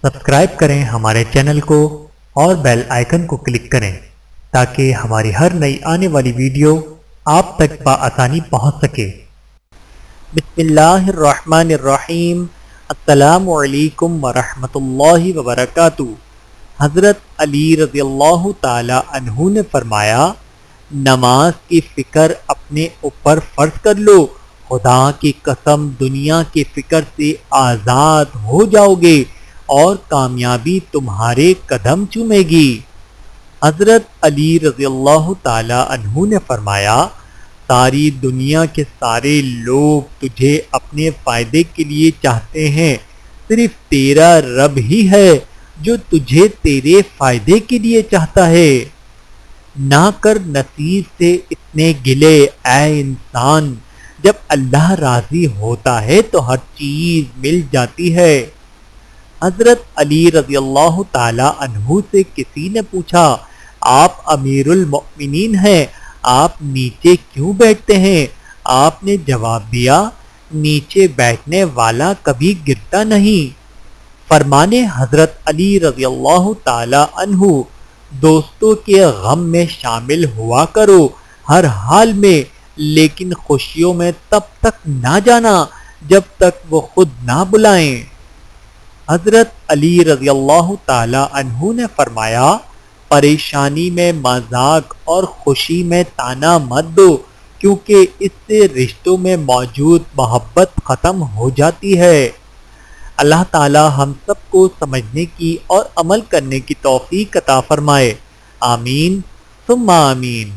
Subscribe کریں ہمارے channel کو اور بیل آئیکن کو کلک کریں تاکہ ہماری ہر نئی آنے والی ویڈیو آپ تک بآسانی پہنچ سکے۔ بسم اللہ الرحمن الرحیم۔ السلام علیکم ورحمۃ اللہ وبرکاتہ۔ حضرت علی رضی اللہ تعالی عنہ نے فرمایا، نماز کی فکر اپنے اوپر فرض کر لو، خدا کی قسم دنیا کی فکر سے آزاد ہو جاؤ گے اور کامیابی تمہارے قدم چومے گی۔ حضرت علی رضی اللہ تعالی عنہ نے فرمایا، ساری دنیا کے سارے لوگ تجھے اپنے فائدے کے لیے چاہتے ہیں، صرف تیرا رب ہی ہے جو تجھے تیرے فائدے کے لیے چاہتا ہے۔ نہ کر نصیب سے اتنے گلے اے انسان، جب اللہ راضی ہوتا ہے تو ہر چیز مل جاتی ہے۔ حضرت علی رضی اللہ تعالی عنہ سے کسی نے پوچھا، آپ امیر المؤمنین ہیں، آپ نیچے کیوں بیٹھتے ہیں؟ آپ نے جواب دیا، نیچے بیٹھنے والا کبھی گرتا نہیں۔ فرمانے حضرت علی رضی اللہ تعالی عنہ، دوستوں کے غم میں شامل ہوا کرو ہر حال میں، لیکن خوشیوں میں تب تک نہ جانا جب تک وہ خود نہ بلائیں۔ حضرت علی رضی اللہ تعالی عنہ نے فرمایا، پریشانی میں مذاق اور خوشی میں طعنہ مت دو، کیونکہ اس سے رشتوں میں موجود محبت ختم ہو جاتی ہے۔ اللہ تعالی ہم سب کو سمجھنے کی اور عمل کرنے کی توفیق عطا فرمائے۔ آمین ثم آمین۔